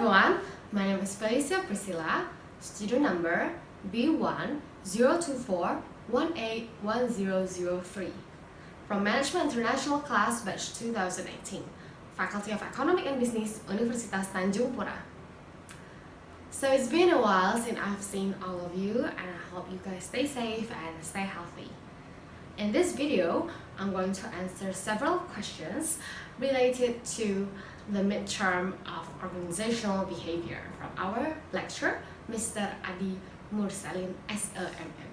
everyone, my name is Felicia Priscilla, student number B1024181003 from Management International Class Batch 2018, Faculty of Economic and Business, Universitas Tanjungpura. So it's been a while since I've seen all of you, and I hope you guys stay safe and stay healthy. In this video, I'm going to answer several questions related to the midterm of organizational behavior from our lecturer, Mr Adi Mursalin, SEMM.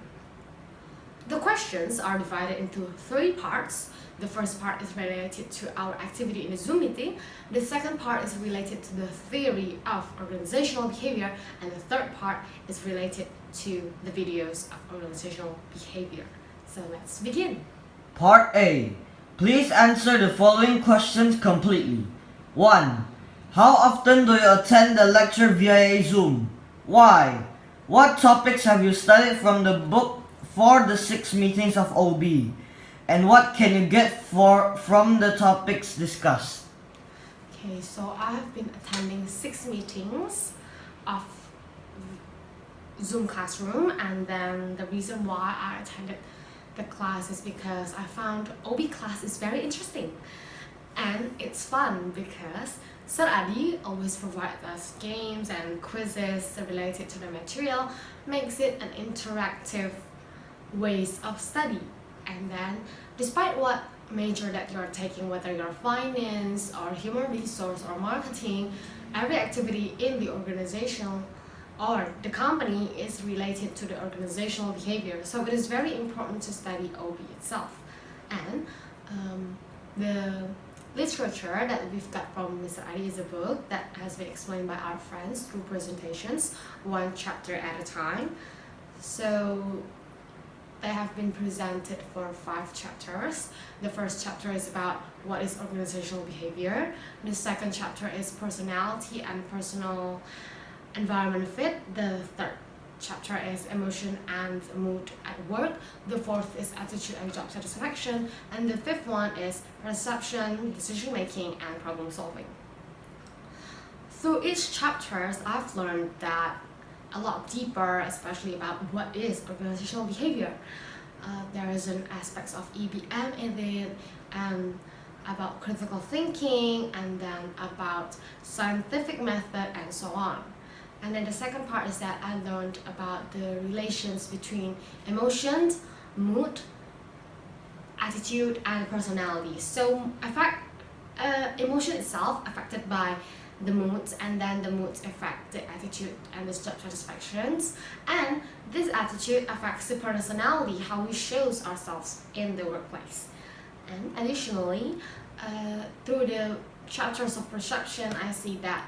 The questions are divided into three parts. The first part is related to our activity in a Zoom meeting. The second part is related to the theory of organizational behavior. And the third part is related to the videos of organizational behavior. So let's begin. Part A. Please answer the following questions completely. 1. How often do you attend the lecture via Zoom? Why? What topics have you studied from the book for the 6 meetings of OB? And what can you get from the topics discussed? Okay, so I have been attending 6 meetings of Zoom classroom, and then the reason why I attended the class is because I found OB class is very interesting. And it's fun because Sir Adi always provides us games and quizzes related to the material, makes it an interactive ways of study. And then, despite what major that you're taking, whether you're finance or human resource or marketing, every activity in the organization or the company is related to the organizational behavior. So it is very important to study OB itself. And the literature that we've got from Mr. Adi is a book that has been explained by our friends through presentations, one chapter at a time. So they have been presented for 5 chapters. The first chapter is about what is organizational behavior. The second chapter is personality and personal environment fit. The third chapter is emotion and mood at work. The fourth is attitude and job satisfaction. And the fifth one is perception, decision making, and problem solving. Through each chapter, I've learned that a lot deeper, especially about what is organizational behavior. There is an aspects of EBM in it, and about critical thinking, and then about scientific method, and so on. And then the second part is that I learned about the relations between emotions, mood, attitude, and personality. So in fact, emotion itself affected by the moods, and then the moods affect the attitude and the job satisfactions, and this attitude affects the personality, how we show ourselves in the workplace. And additionally, through the chapters of perception, I see that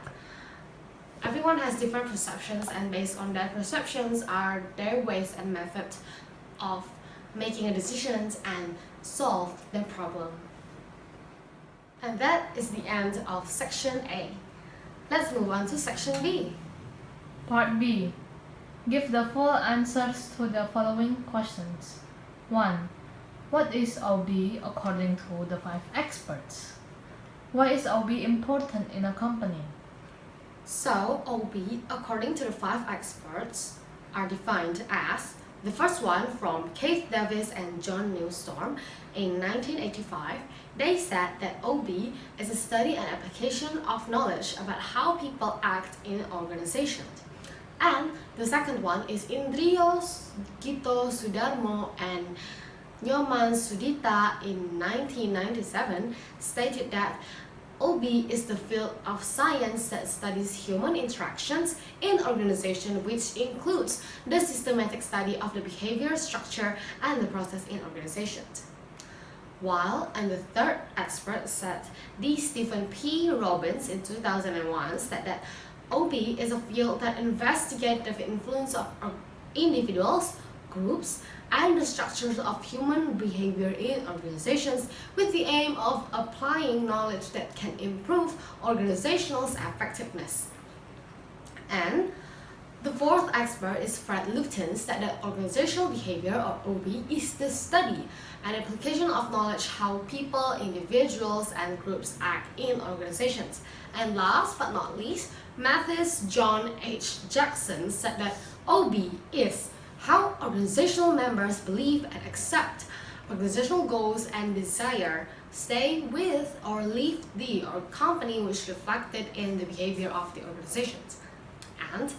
everyone has different perceptions, and based on their perceptions are their ways and methods of making a decisions and solve the problem. And that is the end of section A. Let's move on to section B. Part B. Give the full answers to the following questions. 1. What is OB according to the 5 experts? Why is OB important in a company? So, OB, according to the 5 experts, are defined as the first one from Keith Davis and John Newstorm in 1985. They said that OB is a study and application of knowledge about how people act in organizations. And the second one is Indriyo Gito Sudarmo and Nyoman Sudita in 1997 stated that OB is the field of science that studies human interactions in organization, which includes the systematic study of the behavior, structure, and the process in organizations. While, and the third expert said, D. Stephen P. Robbins in 2001 said that OB is a field that investigates the influence of individuals, groups, and the structures of human behavior in organizations with the aim of applying knowledge that can improve organizational effectiveness. And The fourth expert is Fred Lupton, said that organizational behavior, or OB, is the study and application of knowledge how people, individuals, and groups act in organizations. And last but not least, Mathis John H. Jackson said that OB is how organizational members believe and accept organizational goals and desire, stay with or leave the company, which reflected in the behavior of the organizations. And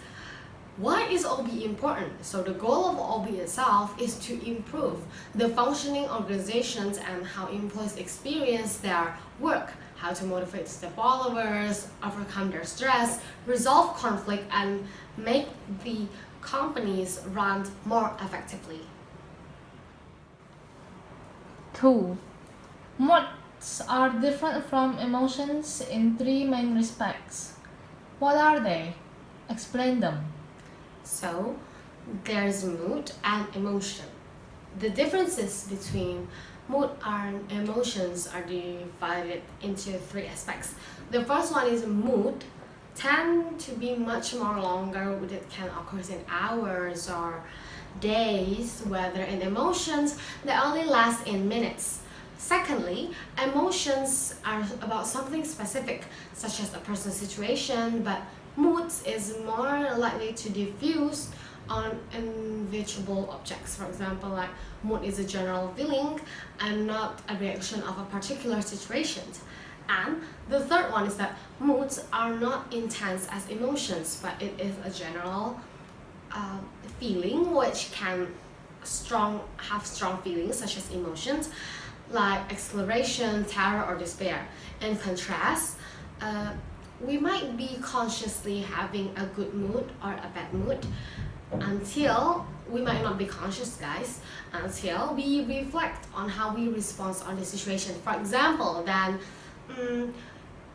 why is OB important? So the goal of OB itself is to improve the functioning organizations and how employees experience their work, how to motivate their followers, overcome their stress, resolve conflict, and make the companies run more effectively. 2. Moods are different from emotions in 3 main respects. What are they? Explain them. So, there's mood and emotion. The differences between mood and emotions are divided into 3 aspects. The first one is mood tend to be much more longer. It can occur in hours or days, whether in emotions they only last in minutes. Secondly, emotions are about something specific, such as a personal situation, but moods is more likely to diffuse on invisible objects. For example, like mood is a general feeling and not a reaction of a particular situation. And the third one is that moods are not intense as emotions, but it is a general feeling which can have strong feelings such as emotions like exhilaration, terror, or despair. In contrast, we might be consciously having a good mood or a bad mood until we might not be conscious, guys, until we reflect on how we respond on the situation. For example, then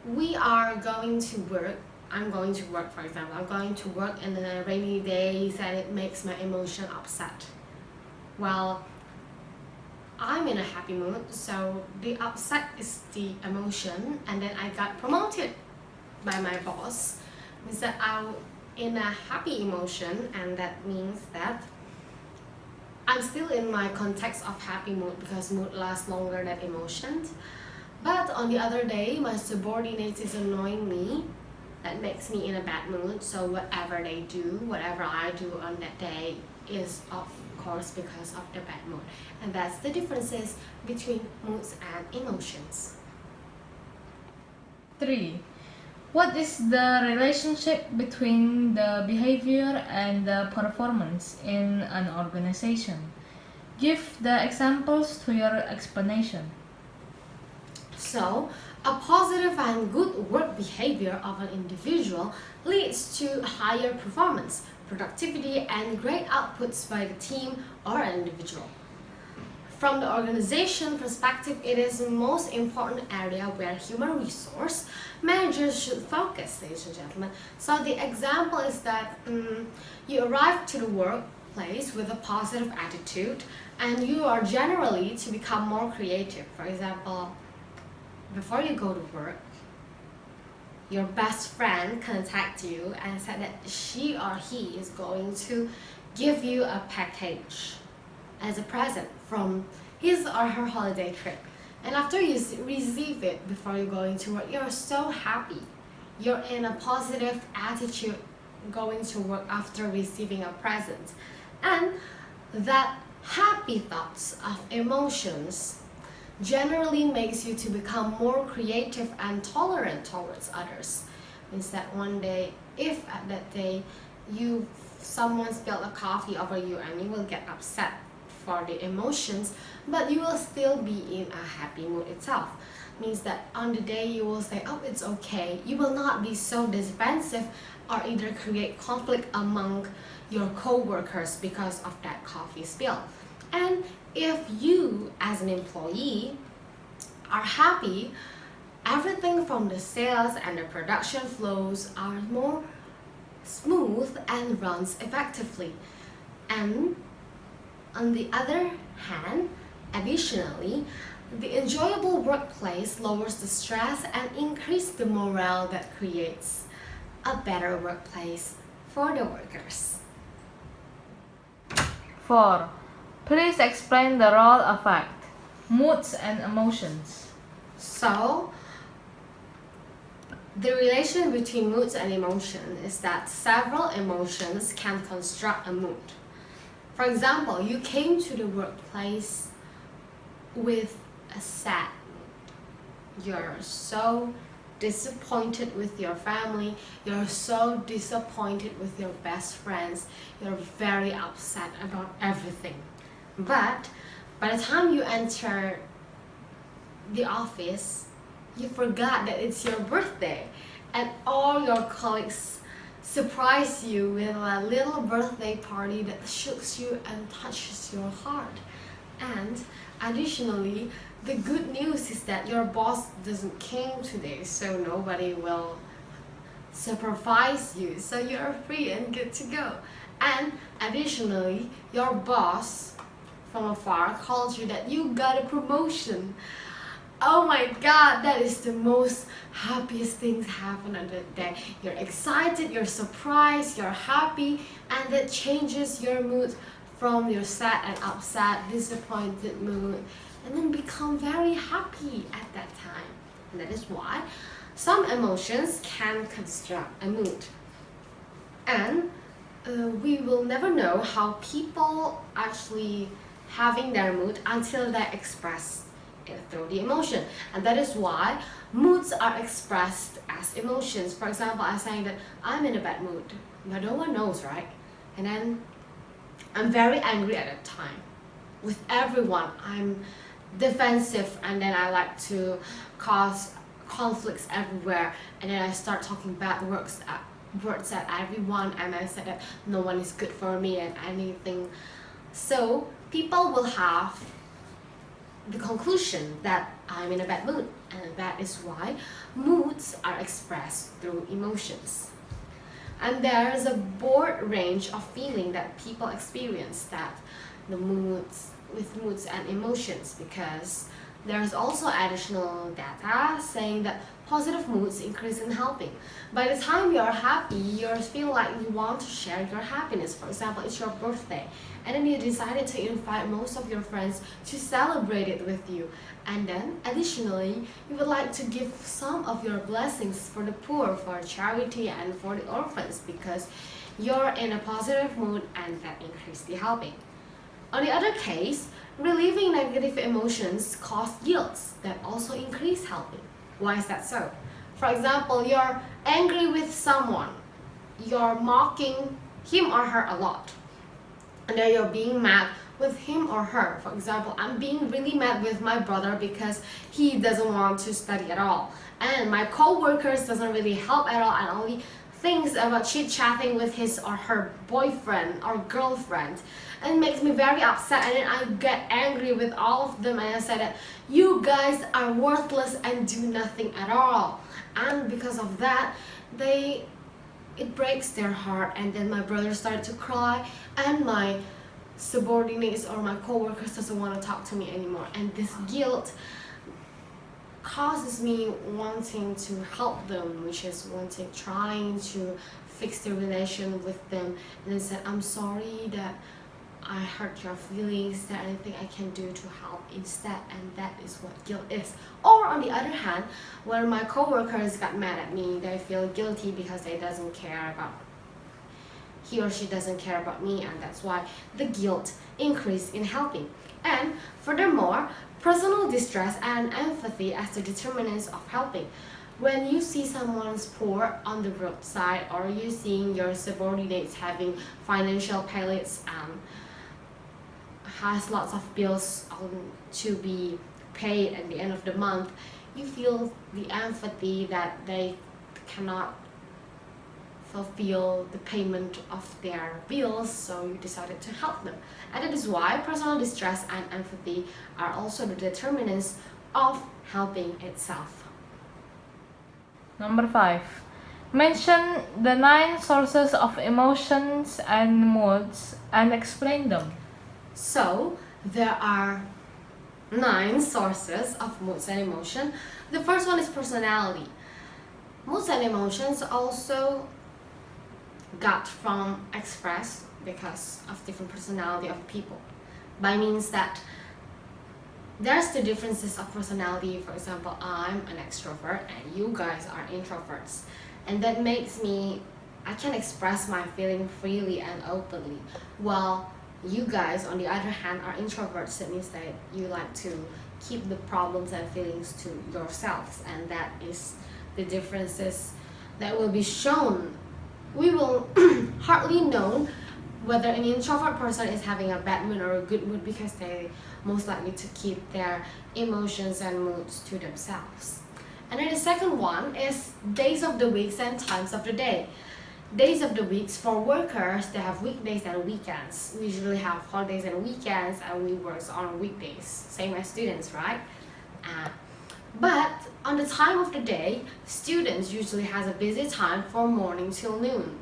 we are going to work. I'm going to work, for example. I'm going to work in the rainy days and it makes my emotion upset. Well, I'm in a happy mood, so the upset is the emotion, and then I got promoted by my boss. Means that I'm in a happy emotion, and that means that I'm still in my context of happy mood because mood lasts longer than emotions. But on the other day, my subordinate is annoying me. That makes me in a bad mood. So whatever they do, whatever I do on that day is of course because of the bad mood. And that's the differences between moods and emotions. 3. What is the relationship between the behavior and the performance in an organization? Give the examples to your explanation. So, a positive and good work behavior of an individual leads to higher performance, productivity, and great outputs by the team or an individual. From the organization perspective, it is the most important area where human resource managers should focus, ladies and gentlemen. So the example is that you arrive to the workplace with a positive attitude and you are generally to become more creative. For example, before you go to work, your best friend contacts you and said that she or he is going to give you a package as a present from his or her holiday trip. And after you receive it before you're going to work, you're so happy. You're in a positive attitude going to work after receiving a present. And that happy thoughts of emotions generally makes you to become more creative and tolerant towards others. Means that one day, if at that day someone spilled a coffee over you and you will get upset for the emotions, but you will still be in a happy mood itself. Means that on the day you will say, oh, it's okay. You will not be so defensive or either create conflict among your co-workers because of that coffee spill. And if you as an employee are happy, everything from the sales and the production flows are more smooth and runs effectively. And on the other hand, additionally, the enjoyable workplace lowers the stress and increases the morale that creates a better workplace for the workers. 4. Please explain the role of affect, moods and emotions. So, the relation between moods and emotion is that several emotions can construct a mood. For example, you came to the workplace with a sad mood. You're so disappointed with your family, you're so disappointed with your best friends, you're very upset about everything. But by the time you enter the office, you forgot that it's your birthday and all your colleagues surprise you with a little birthday party that shooks you and touches your heart. And additionally, the good news is that your boss doesn't came today, so nobody will supervise you, so you're free and good to go. And additionally, your boss from afar calls you that you got a promotion. Oh my god, that is the most happiest things happen on that day. You're excited, you're surprised, you're happy, and that changes your mood from your sad and upset, disappointed mood, and then become very happy at that time. And that is why some emotions can construct a mood. And we will never know how people actually having their mood until they express through the emotion, and that is why moods are expressed as emotions. For example, I'm saying that I'm in a bad mood, but no one knows, right? And then I'm very angry at that time with everyone. I'm defensive, and then I like to cause conflicts everywhere, and then I start talking bad words at everyone, and I said that no one is good for me and anything. So people will have the conclusion that I'm in a bad mood, and that is why moods are expressed through emotions. And there is a broad range of feeling that people experience that the moods and emotions, because there's also additional data saying that positive moods increase in helping. By the time you're happy, you feel like you want to share your happiness. For example, it's your birthday, and then you decided to invite most of your friends to celebrate it with you. And then, additionally, you would like to give some of your blessings for the poor, for charity, and for the orphans, because you're in a positive mood and that increases the helping. On the other case, relieving negative emotions cause guilt that also increase helping. Why is that so? For example, you're angry with someone, you're mocking him or her a lot, and then you're being mad with him or her. For example, I'm being really mad with my brother because he doesn't want to study at all, and my co-workers doesn't really help at all and only thinks about chit-chatting with his or her boyfriend or girlfriend, and it makes me very upset, and then I get angry with all of them, and I say that you guys are worthless and do nothing at all. And because of that, it breaks their heart, and then my brother started to cry, and my subordinates or my co-workers doesn't want to talk to me anymore, and this guilt causes me wanting to help them, which is trying to fix the relation with them, and then said, I'm sorry that I hurt your feelings, is there anything I can do to help instead? And that is what guilt is. Or on the other hand, when my co-workers got mad at me, they feel guilty because he or she doesn't care about me, and that's why the guilt increase in helping. And furthermore, personal distress and empathy as the determinants of helping. When you see someone's poor on the roadside, or you seeing your subordinates having financial pallets and has lots of bills to be paid at the end of the month, you feel the empathy that they cannot fulfill the payment of their bills, so you decided to help them. And that is why personal distress and empathy are also the determinants of helping itself. Number 5. Mention the 9 sources of emotions and moods and explain them. So, there are 9 sources of moods and emotion. The first one is personality. Moods and emotions also got from expressed because of different personality of people. By means that there's the differences of personality. For example, I'm an extrovert and you guys are introverts, and that makes me, I can express my feeling freely and openly, while you guys on the other hand are introverts. That means that you like to keep the problems and feelings to yourselves, and that is the differences that will be shown. We will hardly know whether an introvert person is having a bad mood or a good mood, because they most likely to keep their emotions and moods to themselves. And then the second one is days of the weeks and times of the day. Days of the weeks, for workers, they have weekdays and weekends. We usually have holidays and weekends, and we work on weekdays, same as students, right? But on the time of the day, students usually has a busy time from morning till noon.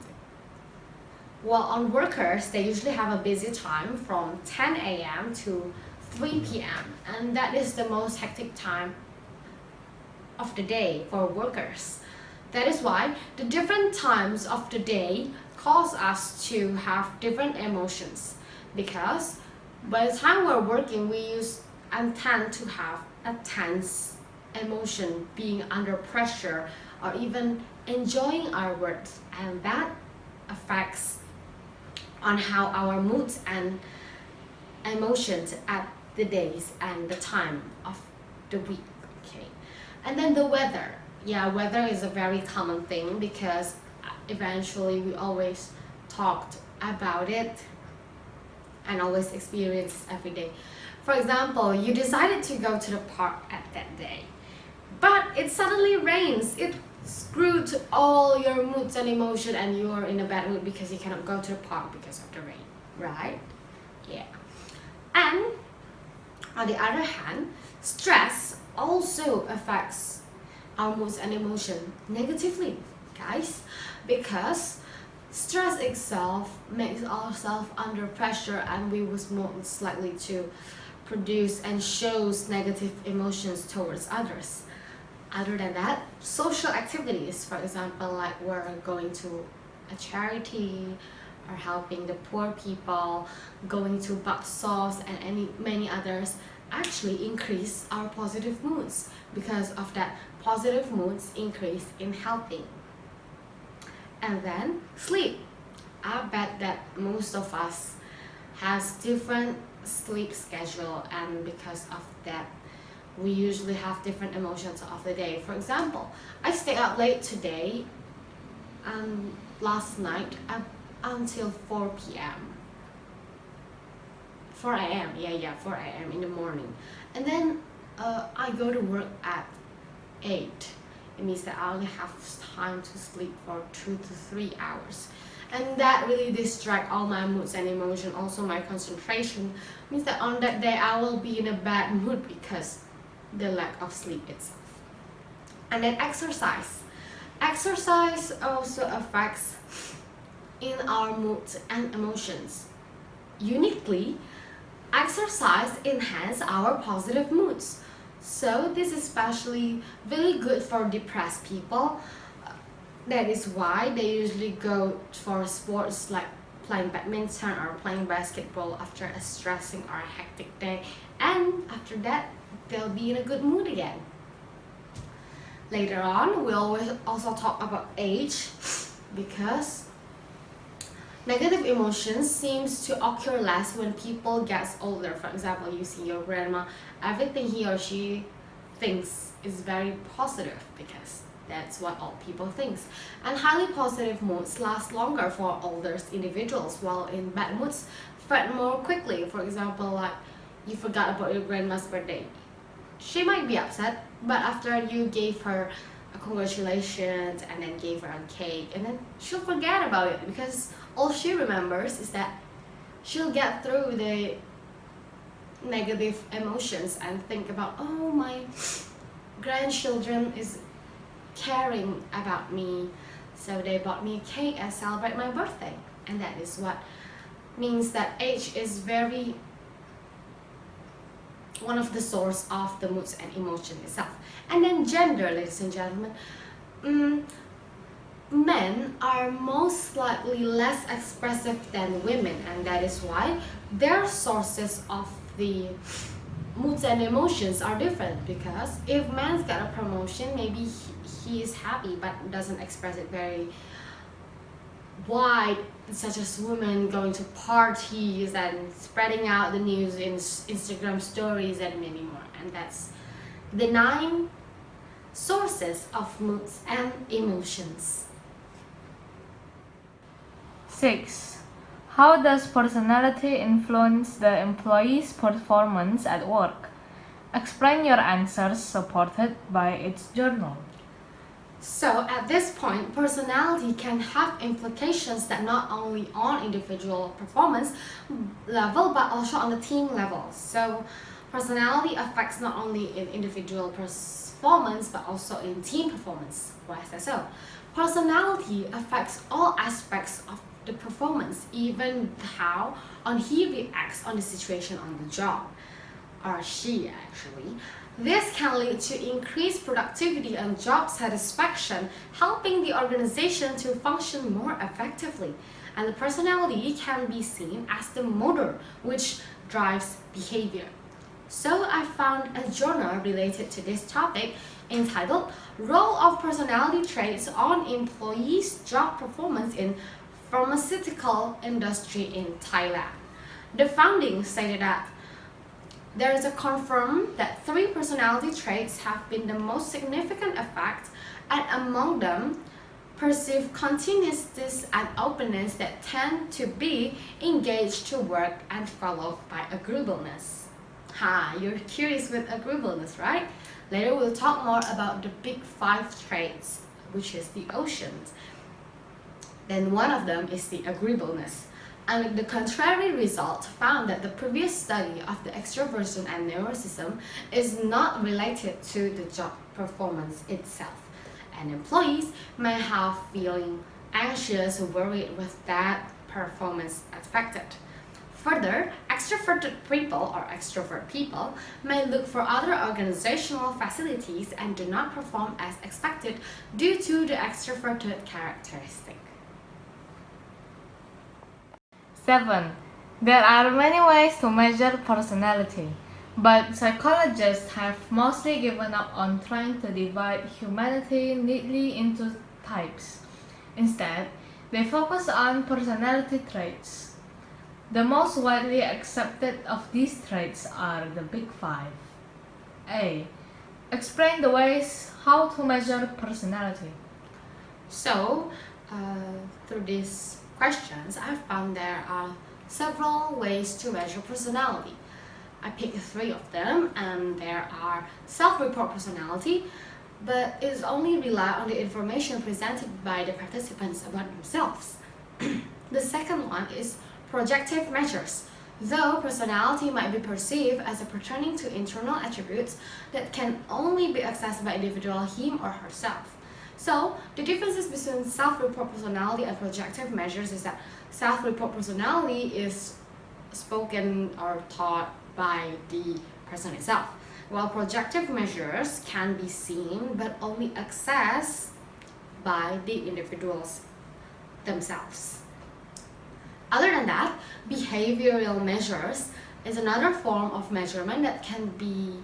While on workers, they usually have a busy time from 10 a.m. to 3 p.m. and that is the most hectic time of the day for workers. That is why the different times of the day cause us to have different emotions, because by the time we're working, we use and tend to have a tense emotion, being under pressure or even enjoying our work, and that affects on how our moods and emotions at the days and the time of the week. Okay, and then the weather. Yeah, weather is a very common thing, because eventually we always talked about it and always experience it every day. For example, you decided to go to the park at that day, but it suddenly rains. It screwed all your moods and emotion, and you are in a bad mood because you cannot go to the park because of the rain, right? Yeah. And on the other hand, stress also affects our moods and emotion negatively, guys, because stress itself makes ourselves under pressure, and we was most likely to produce and shows negative emotions towards others. Other than that, social activities, for example, like we're going to a charity or helping the poor people, going to baksos and many others, actually increase our positive moods, because of that positive moods increase in helping. And then sleep. I bet that most of us has different sleep schedule, and because of that we usually have different emotions of the day. For example, I stayed up late today and last night until 4 p.m. 4 a.m. Yeah, 4 a.m. in the morning. And then I go to work at 8. It means that I only have time to sleep for 2 to 3 hours. And that really distracts all my moods and emotion. Also my concentration means that on that day I will be in a bad mood because the lack of sleep itself. And then exercise. Exercise also affects in our moods and emotions. Uniquely, exercise enhances our positive moods. So this is especially really good for depressed people. That is why they usually go for sports like playing badminton or playing basketball after a stressing or a hectic day, and after that they'll be in a good mood again. Later on, we'll also talk about age, because negative emotions seems to occur less when people gets older. For example, you see your grandma, everything he or she thinks is very positive because that's what all people think. And highly positive moods last longer for older individuals, while in bad moods fade more quickly. For example, like you forgot about your grandma's birthday. She might be upset, but after you gave her a congratulations and then gave her a cake, and then she'll forget about it, because all she remembers is that she'll get through the negative emotions and think about, oh, my grandchildren is caring about me, so they bought me a cake and celebrate my birthday. And that is what means that age is very one of the source of the moods and emotion itself. And then gender, ladies and gentlemen. men are most likely less expressive than women, and that is why their sources of the moods and emotions are different. Because if man's got a promotion, maybe he is happy but doesn't express it very wide, such as women going to parties and spreading out the news in Instagram stories and many more. And that's the 9 sources of moods and emotions. 6. How does personality influence the employee's performance at work? Explain your answers supported by its journal. So at this point, personality can have implications that not only on individual performance level but also on the team level. So personality affects not only in individual performance but also in team performance. Why is that so? Personality affects all aspects of the performance, even how he reacts on the situation on the job, or she actually. This can lead to increased productivity and job satisfaction, helping the organization to function more effectively. And the personality can be seen as the motor which drives behavior. So I found a journal related to this topic entitled Role of Personality Traits on Employees' Job Performance in Pharmaceutical Industry in Thailand. The findings stated that there is a confirmed that 3 personality traits have been the most significant effect, and among them, perceived continuousness and openness that tend to be engaged to work and followed by agreeableness. You're curious with agreeableness, right? Later we'll talk more about the big 5 traits, which is the oceans. Then one of them is the agreeableness. And the contrary result found that the previous study of the extroversion and neuroticism is not related to the job performance itself. And employees may have feeling anxious or worried with that performance affected. Further, extroverted people or extrovert people may look for other organizational facilities and do not perform as expected due to the extroverted characteristic. 7. There are many ways to measure personality, but psychologists have mostly given up on trying to divide humanity neatly into types. Instead, they focus on personality traits. The most widely accepted of these traits are the big 5. A. Explain the ways how to measure personality. So, through these questions, I found there are several ways to measure personality. I picked 3 of them, and there are self-report personality, but it only relies on the information presented by the participants about themselves. The second one is projective measures. Though personality might be perceived as pertaining to internal attributes that can only be accessed by individual him or herself. So, the differences between self-report personality and projective measures is that self-report personality is spoken or taught by the person itself, while projective measures can be seen but only accessed by the individuals themselves. Other than that, behavioral measures is another form of measurement that can be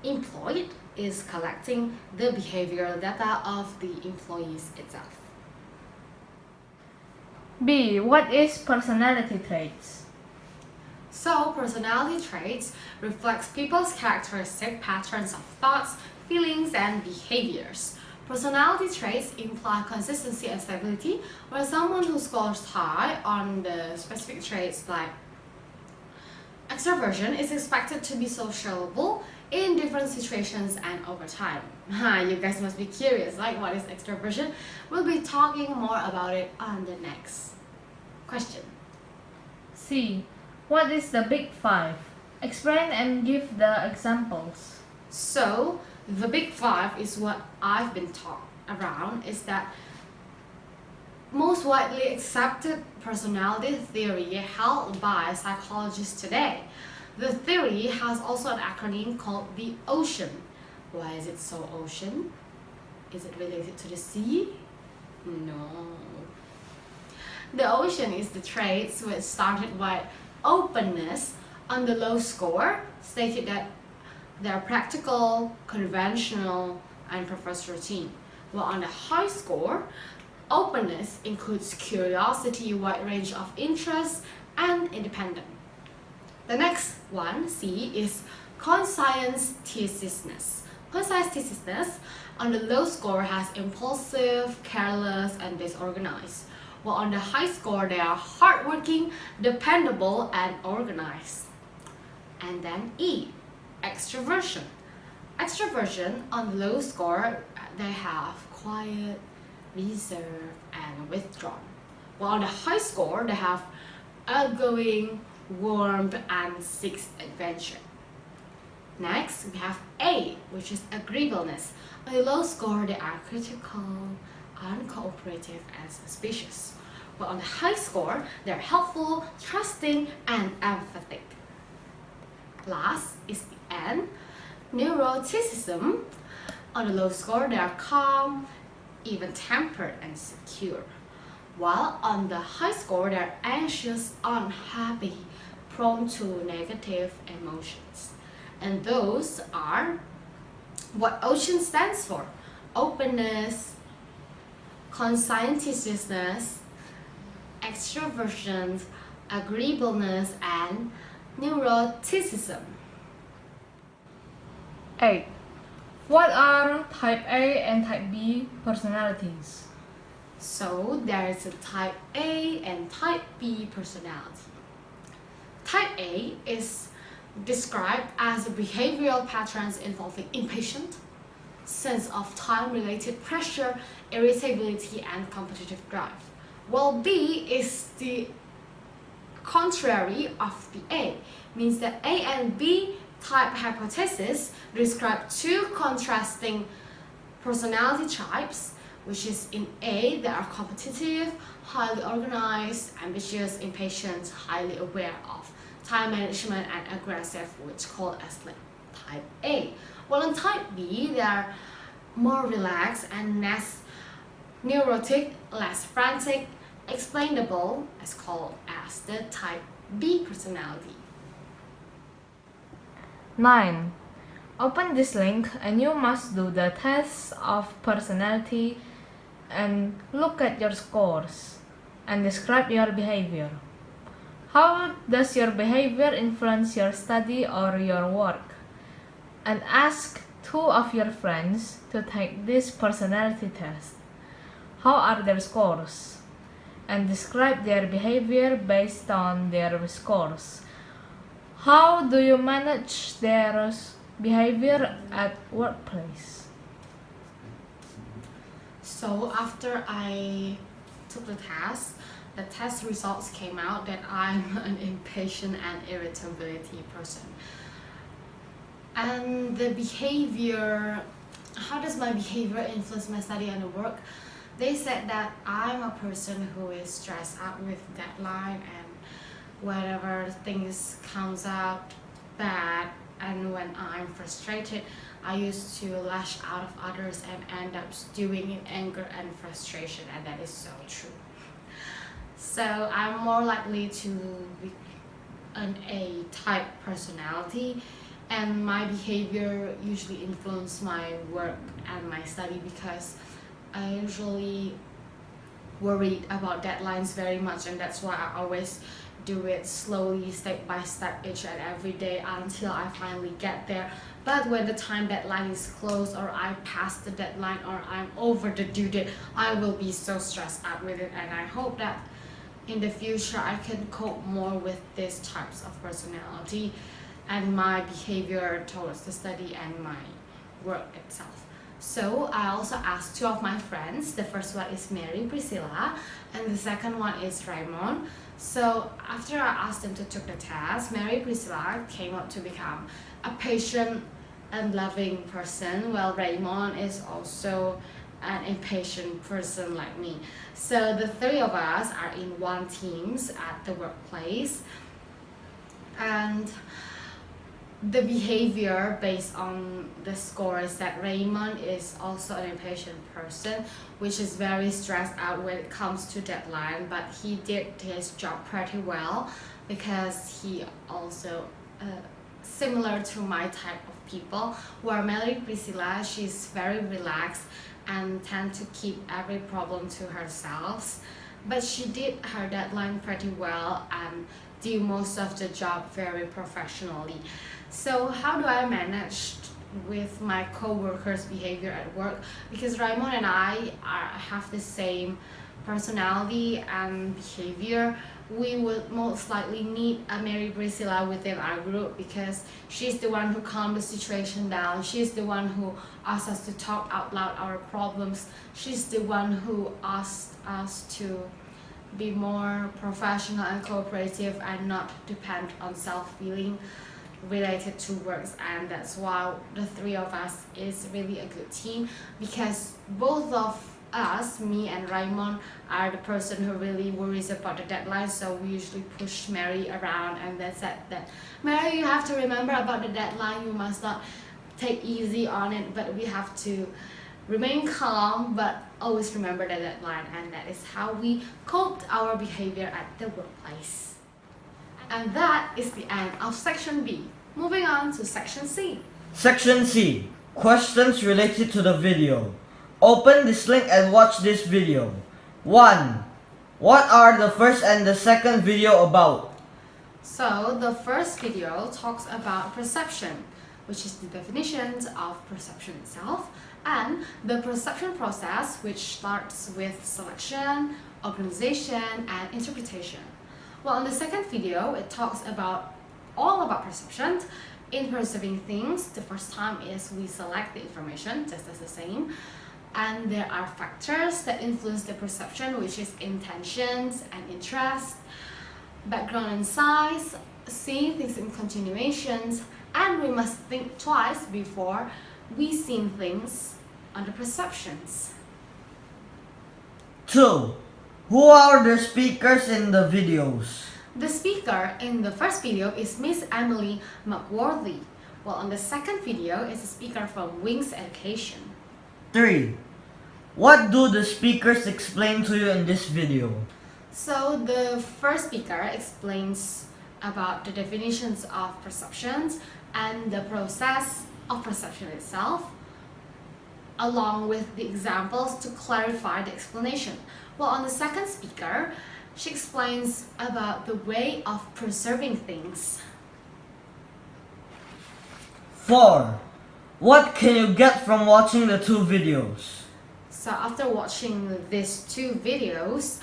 employed, is collecting the behavioral data of the employees itself. B. What is personality traits? So, personality traits reflects people's characteristic patterns of thoughts, feelings, and behaviors. Personality traits imply consistency and stability, where someone who scores high on the specific traits like extroversion is expected to be sociable in different situations and over time. You guys must be curious, like what is extroversion? We'll be talking more about it on the next question. C. What is the big 5? Explain and give the examples. So, the big 5 is what I've been taught around, is that most widely accepted personality theory held by psychologists today. The theory has also an acronym called the ocean. Why is it so ocean? Is it related to the sea? No. The ocean is the traits which started by openness on the low score, stated that they are practical, conventional, and prefers routine. While on the high score, openness includes curiosity, wide range of interests, and independent. The next one, C, is conscientiousness. Conscientiousness on the low score has impulsive, careless, and disorganized. While on the high score, they are hardworking, dependable, and organized. And then E, extroversion. Extroversion on the low score, they have quiet, reserved, and withdrawn. While on the high score, they have outgoing, warm, and seeks adventure. Next, we have A, which is agreeableness. On the low score, they are critical, uncooperative, and suspicious. While on the high score, they are helpful, trusting, and empathetic. Last is the N, neuroticism. On the low score, they are calm, even-tempered, and secure. While on the high score, they are anxious, unhappy, prone to negative emotions. And those are what ocean stands for: openness, conscientiousness, extroversion, agreeableness, and neuroticism. 8. What are type A and type B personalities? So there is a type A and type B personality. Type A is described as behavioral patterns involving impatient, sense of time-related pressure, irritability, and competitive drive. While B is the contrary of the A, means that A and B type hypothesis describe two contrasting personality types, which is in A, they are competitive, highly organized, ambitious, impatient, highly aware of time management, and aggressive, which called as like type A. While in type B, they are more relaxed and less neurotic, less frantic, explainable, as called as the type B personality. 9. Open this link and you must do the test of personality and look at your scores and describe your behavior. How does your behavior influence your study or your work? And ask 2 of your friends to take this personality test. How are their scores? And describe their behavior based on their scores. How do you manage their behavior at workplace? So after I took the test results came out that I'm an impatient and irritability person. And the behavior, how does my behavior influence my study and work? They said that I'm a person who is stressed out with deadline, and whenever things comes out bad and when I'm frustrated, I used to lash out of others and end up stewing in anger and frustration, and that is so true. So I'm more likely to be an A type personality, and my behavior usually influences my work and my study because I usually worried about deadlines very much, and that's why I always do it slowly, step by step, each and every day until I finally get there. But when the time deadline is close, or I pass the deadline, or I'm over the due date, I will be so stressed out with it, and I hope that in the future I can cope more with these types of personality and my behavior towards the study and my work itself. So I also asked 2 of my friends. The first one is Mary Priscilla and the second one is Raymond. So after I asked them to take the test, Mary Priscilla came up to become a patient and loving person, while Raymond is also an impatient person like me. So the 3 of us are in one teams at the workplace, and the behavior based on the score is that Raymond is also an impatient person, which is very stressed out when it comes to deadline, but he did his job pretty well because he also similar to my type of people, where Felicia Priscilla, she's very relaxed and tend to keep every problem to herself, but she did her deadline pretty well and do most of the job very professionally. So how do I manage with my co-workers' behavior at work? Because Raymond and I have the same personality and behavior, we would most likely need a Mary Priscilla within our group because she's the one who calms the situation down. She's the one who asks us to talk out loud our problems. She's the one who asks us to be more professional and cooperative and not depend on self-feeling related to works, and that's why the three of us is really a good team, because both of us, me and Raymond, are the person who really worries about the deadline, so we usually push Mary around and then said that, Mary, you have to remember about the deadline, you must not take easy on it, but we have to remain calm but always remember the deadline, and that is how we coped our behavior at the workplace. And that is the end of section B. Moving on to section C. Section C. Questions related to the video. Open this link and watch this video. 1. What are the first and the second video about? So the first video talks about perception, which is the definitions of perception itself, and the perception process, which starts with selection, organization, and interpretation. Well, in the second video, it talks all about perception. In perceiving things, the first time is we select the information, just as the same. And there are factors that influence the perception, which is intentions and interest, background and size, seeing things in continuations, and we must think twice before we see things under perceptions. 2. Who are the speakers in the videos? The speaker in the first video is Miss Emily McWorthy, while on the second video is a speaker from Wings Education. 3. What do the speakers explain to you in this video? So the first speaker explains about the definitions of perceptions and the process of perception itself, along with the examples to clarify the explanation. While on the second speaker, she explains about the way of preserving things. 4. What can you get from watching the two videos? So after watching these two videos,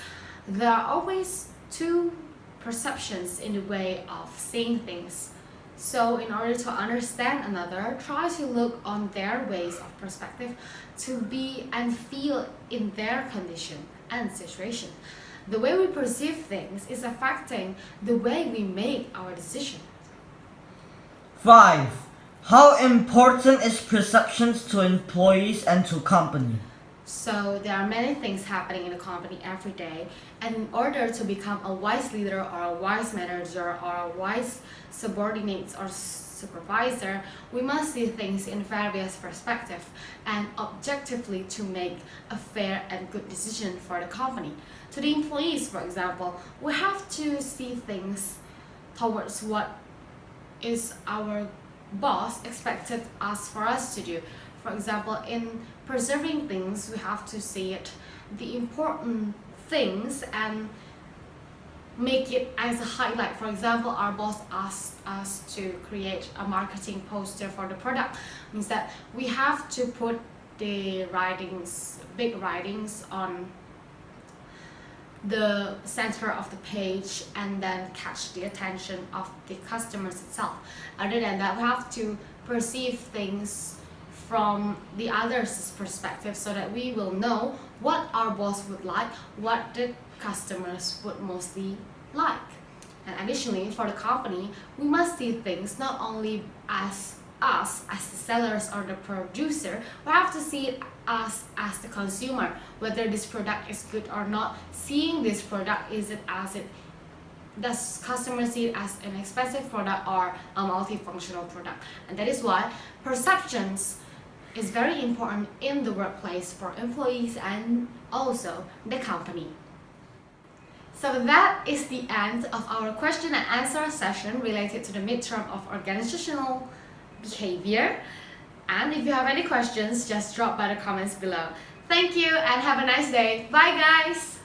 there are always two perceptions in the way of seeing things. So in order to understand another, try to look on their ways of perspective to be and feel in their condition and situation. The way we perceive things is affecting the way we make our decisions. 5. How important is perceptions to employees and to company? So there are many things happening in a company every day, and in order to become a wise leader or a wise manager or a wise subordinate or supervisor, we must see things in various perspectives and objectively to make a fair and good decision for the company. To the employees, for example, we have to see things towards what is our boss expected for us to do. For example, in preserving things, we have to see it, the important things, and make it as a highlight. For example, our boss asked us to create a marketing poster for the product. Means that we have to put the big writings on the center of the page and then catch the attention of the customers itself. Other than that, we have to perceive things from the other's perspective so that we will know what our boss would like, what the customers would mostly like. And additionally, for the company, we must see things not only as us as the sellers or the producer, we have to see it as the consumer, whether this product is good or not. Seeing this product, is it as it does customer see it as an expensive product or a multifunctional product? And that is why perceptions is very important in the workplace for employees and also the company. So that is the end of our question and answer session related to the midterm of organizational behavior. And if you have any questions, just drop by the comments below. Thank you and have a nice day. Bye guys!